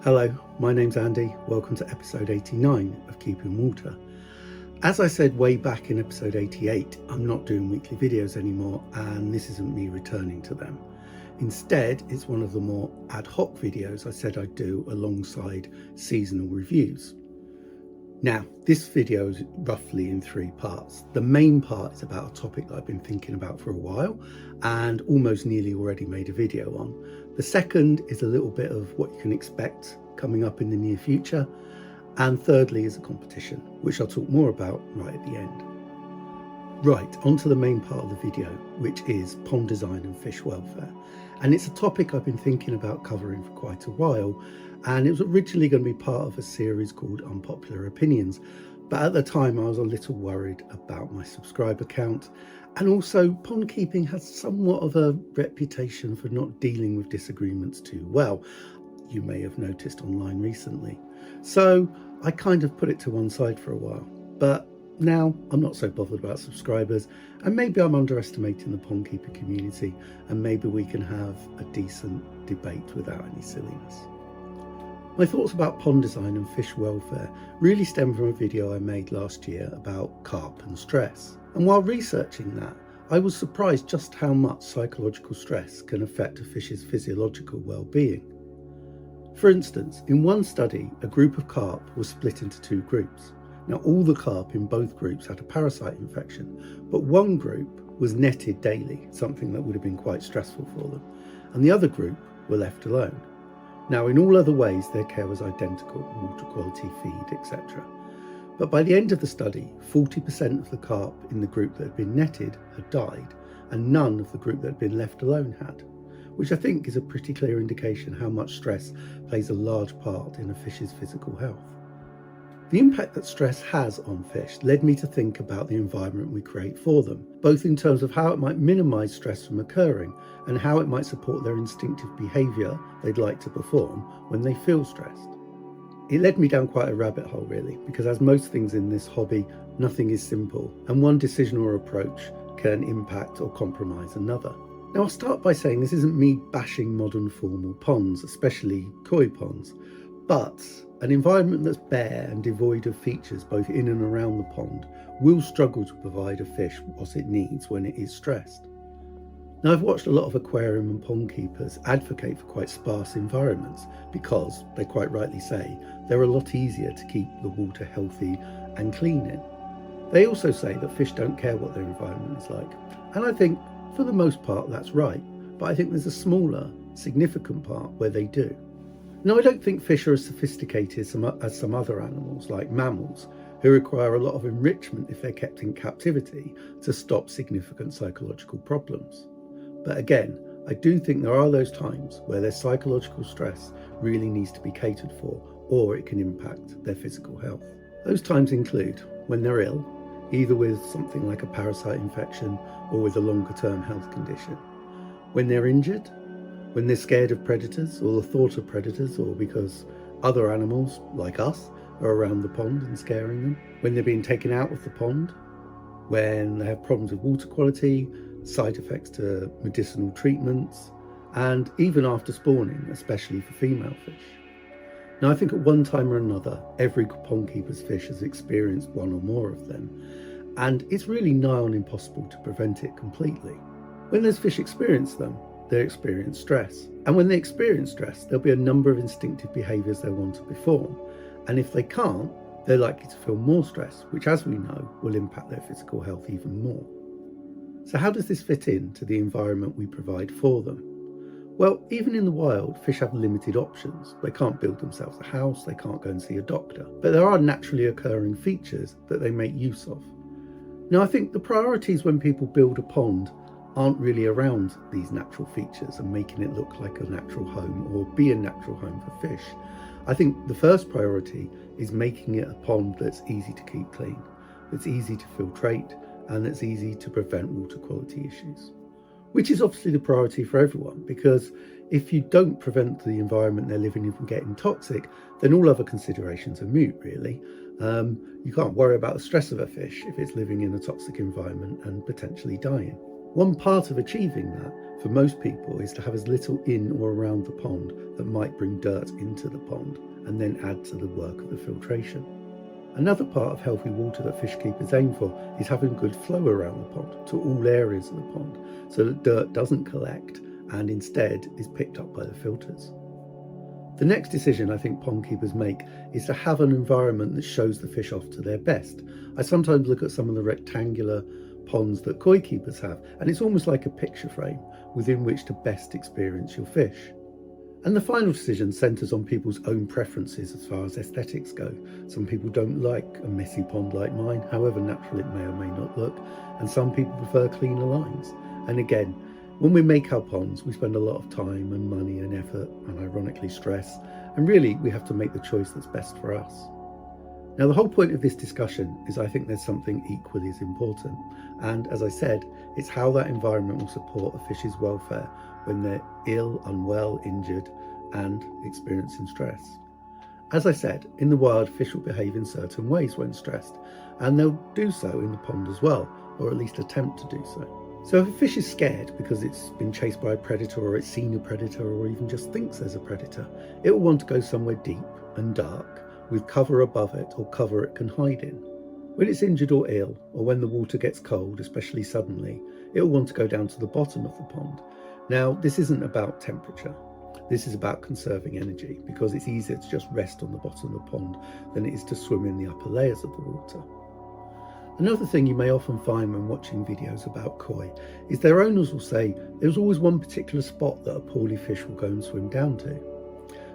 Hello, my name's Andy. Welcome to episode 89 of Keeping Water. As I said way back in episode 88, I'm not doing weekly videos anymore, and this isn't me returning to them. Instead, it's one of the more ad hoc videos I said I'd do alongside seasonal reviews. Now, this video is roughly in 3 parts. The main part is about a topic that I've been thinking about for a while and almost nearly already made a video on. The second is a little bit of what you can expect coming up in the near future. And thirdly is a competition, which I'll talk more about right at the end. Right, onto the main part of the video, which is pond design and fish welfare. And it's a topic I've been thinking about covering for quite a while, and it was originally going to be part of a series called Unpopular Opinions, but at the time I was a little worried about my subscriber count, and also pond keeping has somewhat of a reputation for not dealing with disagreements too well. You may have noticed online recently. So I kind of put it to one side for a while, but now I'm not so bothered about subscribers, and maybe I'm underestimating the pond keeper community, and maybe we can have a decent debate without any silliness. My thoughts about pond design and fish welfare really stem from a video I made last year about carp and stress. And while researching that, I was surprised just how much psychological stress can affect a fish's physiological well-being. For instance, in one study, a group of carp was split into 2 groups. Now, all the carp in both groups had a parasite infection, but one group was netted daily, something that would have been quite stressful for them, and the other group were left alone. Now, in all other ways, their care was identical, water quality, feed, etc. But by the end of the study, 40% of the carp in the group that had been netted had died, and none of the group that had been left alone had, which I think is a pretty clear indication how much stress plays a large part in a fish's physical health. The impact that stress has on fish led me to think about the environment we create for them, both in terms of how it might minimise stress from occurring and how it might support their instinctive behaviour they'd like to perform when they feel stressed. It led me down quite a rabbit hole really, because as most things in this hobby, nothing is simple, and one decision or approach can impact or compromise another. Now, I'll start by saying this isn't me bashing modern formal ponds, especially koi ponds, but an environment that's bare and devoid of features both in and around the pond will struggle to provide a fish what it needs when it is stressed. Now, I've watched a lot of aquarium and pond keepers advocate for quite sparse environments because, they quite rightly say, they're a lot easier to keep the water healthy and clean in. They also say that fish don't care what their environment is like, and I think for the most part that's right, but I think there's a smaller, significant part where they do. Now, I don't think fish are as sophisticated as some other animals, like mammals, who require a lot of enrichment if they're kept in captivity to stop significant psychological problems. But again, I do think there are those times where their psychological stress really needs to be catered for, or it can impact their physical health. Those times include when they're ill, either with something like a parasite infection or with a longer-term health condition, when they're injured, when they're scared of predators or the thought of predators, or because other animals, like us, are around the pond and scaring them, when they're being taken out of the pond, when they have problems with water quality, side effects to medicinal treatments, and even after spawning, especially for female fish. Now, I think at one time or another, every pond keeper's fish has experienced one or more of them, and it's really nigh on impossible to prevent it completely. When those fish experience them, they experience stress. And when they experience stress, there'll be a number of instinctive behaviours they want to perform. And if they can't, they're likely to feel more stress, which, as we know, will impact their physical health even more. So how does this fit into the environment we provide for them? Well, even in the wild, fish have limited options. They can't build themselves a house, they can't go and see a doctor. But there are naturally occurring features that they make use of. Now, I think the priorities when people build a pond aren't really around these natural features and making it look like a natural home or be a natural home for fish. I think the first priority is making it a pond that's easy to keep clean, that's easy to filtrate, and that's easy to prevent water quality issues. Which is obviously the priority for everyone, because if you don't prevent the environment they're living in from getting toxic, then all other considerations are moot, really. You can't worry about the stress of a fish if it's living in a toxic environment and potentially dying. One part of achieving that for most people is to have as little in or around the pond that might bring dirt into the pond and then add to the work of the filtration. Another part of healthy water that fish keepers aim for is having good flow around the pond to all areas of the pond so that dirt doesn't collect and instead is picked up by the filters. The next decision I think pond keepers make is to have an environment that shows the fish off to their best. I sometimes look at some of the rectangular ponds that koi keepers have, and it's almost like a picture frame within which to best experience your fish. And the final decision centres on people's own preferences as far as aesthetics go. Some people don't like a messy pond like mine, however natural it may or may not look, and some people prefer cleaner lines. And again, when we make our ponds, we spend a lot of time and money and effort and ironically stress, and really we have to make the choice that's best for us. Now the whole point of this discussion is I think there's something equally as important, and as I said, it's how that environment will support a fish's welfare when they're ill, unwell, injured and experiencing stress. As I said, in the wild fish will behave in certain ways when stressed, and they'll do so in the pond as well, or at least attempt to do so. So if a fish is scared because it's been chased by a predator or it's seen a predator or even just thinks there's a predator, it will want to go somewhere deep and dark with cover above it or cover it can hide in. When it's injured or ill, or when the water gets cold, especially suddenly, it will want to go down to the bottom of the pond. Now, this isn't about temperature. This is about conserving energy, because it's easier to just rest on the bottom of the pond than it is to swim in the upper layers of the water. Another thing you may often find when watching videos about koi is their owners will say there's always one particular spot that a poorly fish will go and swim down to.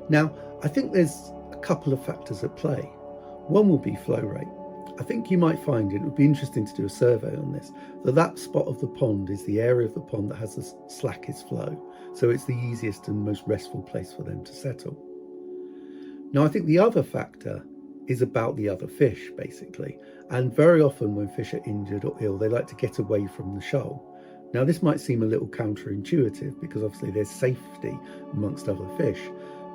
Now, I think there's a couple of factors at play. One will be flow rate. I think you might find it would be interesting to do a survey on this, that spot of the pond is the area of the pond that has the slackest flow, so it's the easiest and most restful place for them to settle. Now I think the other factor is about the other fish basically, and very often when fish are injured or ill they like to get away from the shoal. Now this might seem a little counterintuitive because obviously there's safety amongst other fish,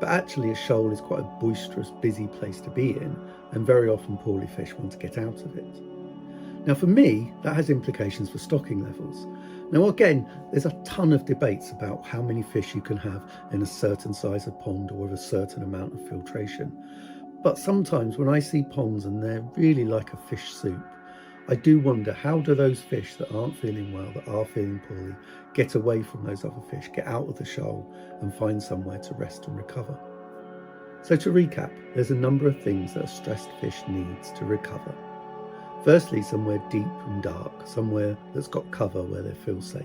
but actually a shoal is quite a boisterous, busy place to be in, and very often poorly fish want to get out of it. Now for me, that has implications for stocking levels. Now again, there's a ton of debates about how many fish you can have in a certain size of pond or with a certain amount of filtration. But sometimes when I see ponds and they're really like a fish soup, I do wonder, how do those fish that aren't feeling well, that are feeling poorly, get away from those other fish, get out of the shoal and find somewhere to rest and recover? So to recap, there's a number of things that a stressed fish needs to recover. Firstly, somewhere deep and dark, somewhere that's got cover where they feel safe.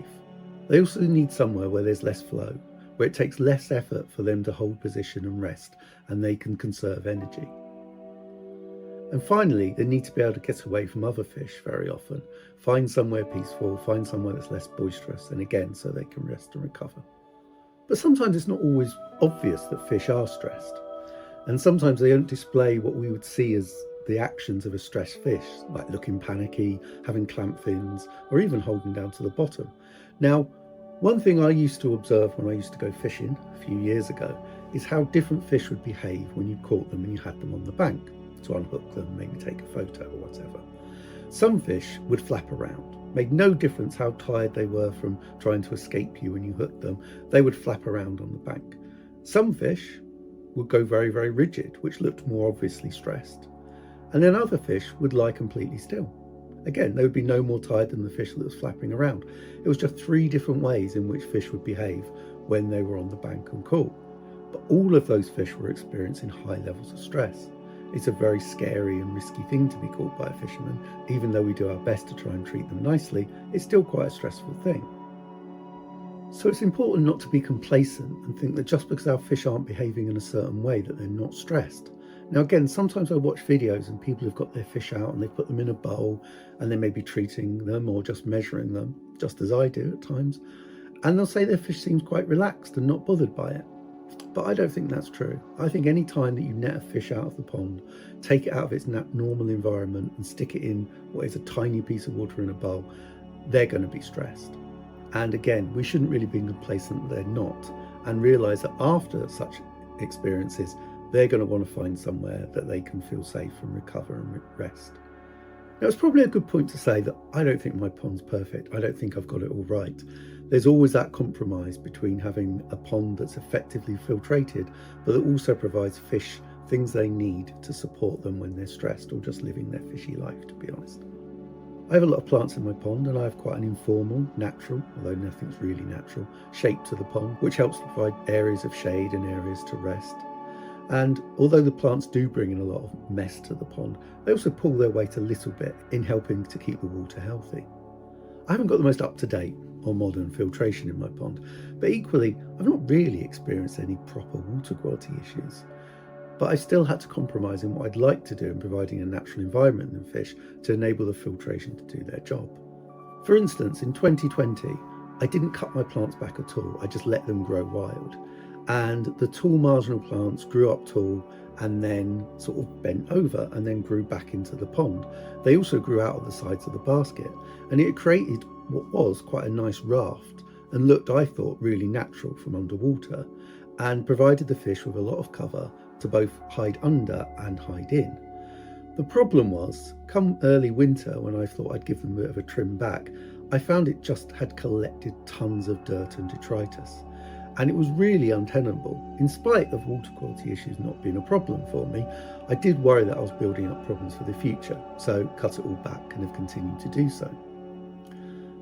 They also need somewhere where there's less flow, where it takes less effort for them to hold position and rest, and they can conserve energy. And finally, they need to be able to get away from other fish very often, find somewhere peaceful, find somewhere that's less boisterous, and again, so they can rest and recover. But sometimes it's not always obvious that fish are stressed, and sometimes they don't display what we would see as the actions of a stressed fish, like looking panicky, having clamped fins, or even holding down to the bottom. Now, one thing I used to observe when I used to go fishing a few years ago is how different fish would behave when you caught them and you had them on the bank to unhook them, maybe take a photo or whatever. Some fish would flap around. Made no difference how tired they were from trying to escape you when you hooked them, they would flap around on the bank. Some fish would go very, very rigid, which looked more obviously stressed. And then other fish would lie completely still. Again, they would be no more tired than the fish that was flapping around. It was just 3 different ways in which fish would behave when they were on the bank and caught. But all of those fish were experiencing high levels of stress. It's a very scary and risky thing to be caught by a fisherman. Even though we do our best to try and treat them nicely, it's still quite a stressful thing. So it's important not to be complacent and think that just because our fish aren't behaving in a certain way that they're not stressed. Now again, sometimes I watch videos and people have got their fish out and they put them in a bowl and they may be treating them or just measuring them, just as I do at times. And they'll say their fish seems quite relaxed and not bothered by it. But I don't think that's true. I think any time that you net a fish out of the pond, take it out of its normal environment and stick it in what is a tiny piece of water in a bowl, they're going to be stressed. And again, we shouldn't really be complacent that they're not, and realise that after such experiences, they're going to want to find somewhere that they can feel safe and recover and rest. Now, it's probably a good point to say that I don't think my pond's perfect. I don't think I've got it all right. There's always that compromise between having a pond that's effectively filtrated, but that also provides fish things they need to support them when they're stressed or just living their fishy life, to be honest. I have a lot of plants in my pond, and I have quite an informal, natural, although nothing's really natural, shape to the pond, which helps provide areas of shade and areas to rest. And although the plants do bring in a lot of mess to the pond, they also pull their weight a little bit in helping to keep the water healthy. I haven't got the most up-to-date or modern filtration in my pond, but equally, I've not really experienced any proper water quality issues. But I still had to compromise in what I'd like to do in providing a natural environment in fish to enable the filtration to do their job. For instance, in 2020, I didn't cut my plants back at all, I just let them grow wild. And the tall marginal plants grew up tall and then sort of bent over and then grew back into the pond. They also grew out of the sides of the basket, and it created what was quite a nice raft and looked, I thought, really natural from underwater, and provided the fish with a lot of cover to both hide under and hide in. The problem was, come early winter, when I thought I'd give them a bit of a trim back, I found it just had collected tons of dirt and detritus, and it was really untenable. In spite of water quality issues not being a problem for me, I did worry that I was building up problems for the future, so cut it all back and have continued to do so.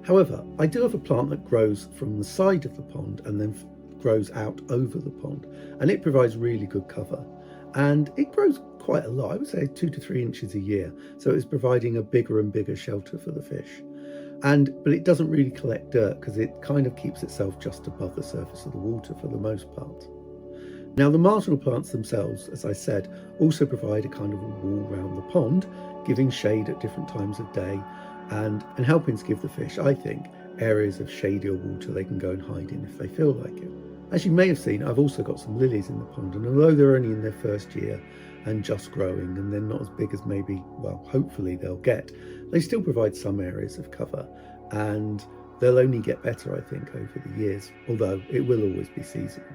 However, I do have a plant that grows from the side of the pond and then grows out over the pond, and it provides really good cover, and it grows quite a lot. I would say 2 to 3 inches a year, so it's providing a bigger and bigger shelter for the fish. But it doesn't really collect dirt because it kind of keeps itself just above the surface of the water for the most part. Now, the marginal plants themselves, as I said, also provide a kind of a wall around the pond, giving shade at different times of day and helping to give the fish, I think, areas of shadier water they can go and hide in if they feel like it. As you may have seen, I've also got some lilies in the pond, and although they're only in their first year and just growing and they're not as big as maybe, well, hopefully they'll get, they still provide some areas of cover, and they'll only get better, I think, over the years, although it will always be seasonal.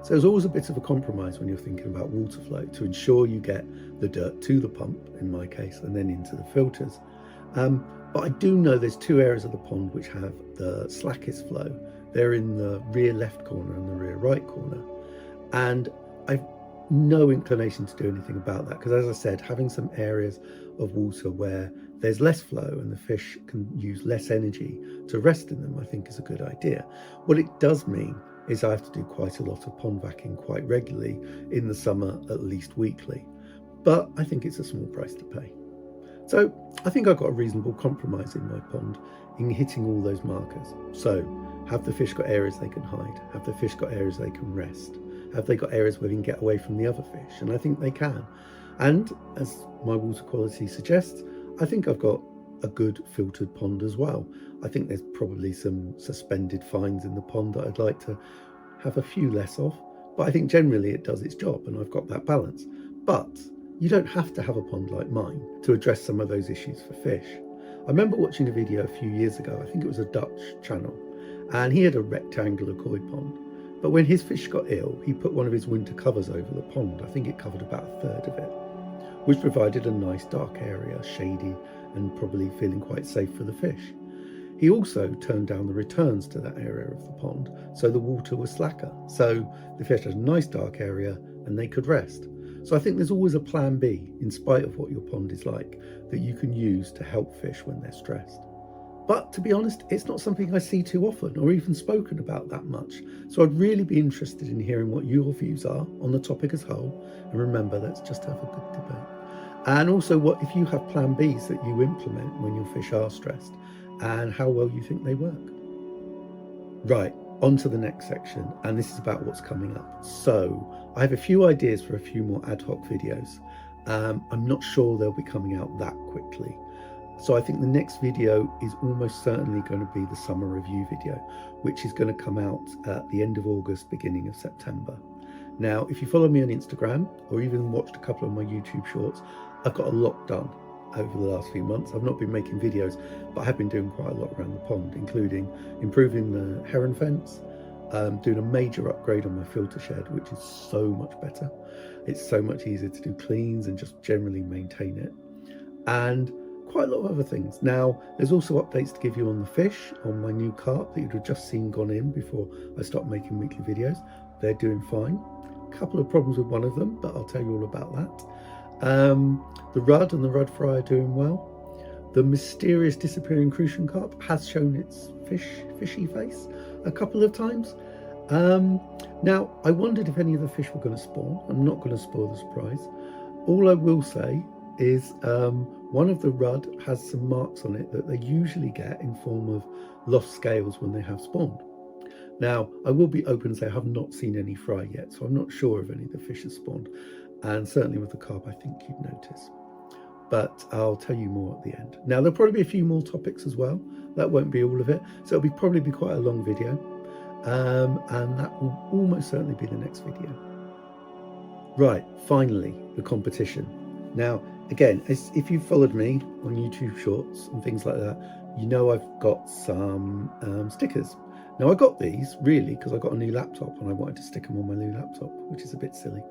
So there's always a bit of a compromise when you're thinking about water flow to ensure you get the dirt to the pump, in my case, and then into the filters. But I do know there's 2 areas of the pond which have the slackest flow. They're in the rear left corner and the rear right corner. And I've no inclination to do anything about that, because as I said, having some areas of water where there's less flow and the fish can use less energy to rest in them, I think is a good idea. What it does mean is I have to do quite a lot of pond vacuuming quite regularly, in the summer at least weekly. But I think it's a small price to pay. So I think I've got a reasonable compromise in my pond in hitting all those markers. So have the fish got areas they can hide? Have the fish got areas they can rest? Have they got areas where they can get away from the other fish? And I think they can. And as my water quality suggests, I think I've got a good filtered pond as well. I think there's probably some suspended fines in the pond that I'd like to have a few less of, but I think generally it does its job and I've got that balance. But you don't have to have a pond like mine to address some of those issues for fish. I remember watching a video a few years ago, I think it was a Dutch channel, and he had a rectangular koi pond. But when his fish got ill, he put one of his winter covers over the pond. I think it covered about a third of it, which provided a nice dark area, shady, and probably feeling quite safe for the fish. He also turned down the returns to that area of the pond, so the water was slacker. So the fish had a nice dark area and they could rest. So I think there's always a plan B, in spite of what your pond is like, that you can use to help fish when they're stressed. But to be honest, it's not something I see too often or even spoken about that much. So I'd really be interested in hearing what your views are on the topic as a whole. And remember, let's just have a good debate. And also, what if you have plan Bs that you implement when your fish are stressed, and how well you think they work. Right, on to the next section, and this is about what's coming up. So I have a few ideas for a few more ad hoc videos. I'm not sure they'll be coming out that quickly. So I think the next video is almost certainly going to be the summer review video, which is going to come out at the end of August, beginning of September. Now, if you follow me on Instagram or even watched a couple of my YouTube shorts, I've got a lot done over the last few months. I've not been making videos, but I have been doing quite a lot around the pond, including improving the heron fence, doing a major upgrade on my filter shed, which is so much better. It's so much easier to do cleans and just generally maintain it. And quite a lot of other things. Now, there's also updates to give you on the fish, on my new carp that you'd have just seen gone in before I start making weekly videos. They're doing fine. A couple of problems with one of them, but I'll tell you all about that. The rudd and the rudd fry are doing well. The mysterious disappearing crucian carp has shown its fishy face a couple of times. Now, I wondered if any of the fish were going to spawn. I'm not going to spoil the surprise. All I will say is one of the rudd has some marks on it that they usually get in form of lost scales when they have spawned. Now, I will be open and say I have not seen any fry yet, so I'm not sure if any of the fish have spawned. And certainly with the carp, I think you'd notice. But I'll tell you more at the end. Now, there'll probably be a few more topics as well. That won't be all of it. So it'll probably be quite a long video. And that will almost certainly be the next video. Right, finally, the competition. Now, again, if you've followed me on YouTube Shorts and things like that, you know I've got some stickers. Now, I got these really because I got a new laptop and I wanted to stick them on my new laptop, which is a bit silly.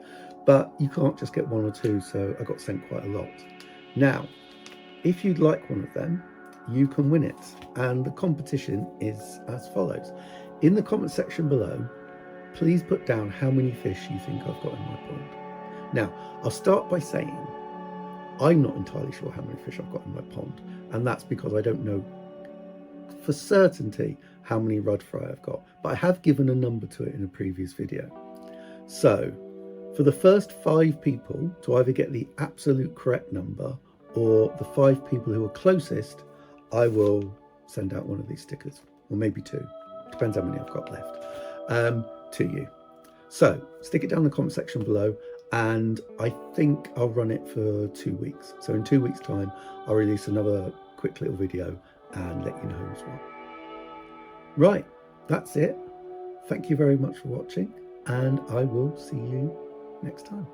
But you can't just get one or two, so I got sent quite a lot. Now, if you'd like one of them, you can win it. And the competition is as follows. In the comment section below, please put down how many fish you think I've got in my pond. Now, I'll start by saying I'm not entirely sure how many fish I've got in my pond, and that's because I don't know for certainty how many rudd fry I've got, but I have given a number to it in a previous video. So, for the first 5 people to either get the absolute correct number or the 5 people who are closest, I will send out one of these stickers, or maybe 2. Depends how many I've got left, to you. So stick it down in the comment section below, and I think I'll run it for 2 weeks. So in 2 weeks' time, I'll release another quick little video and let you know as well. Right, that's it. Thank you very much for watching, and I will see you next time.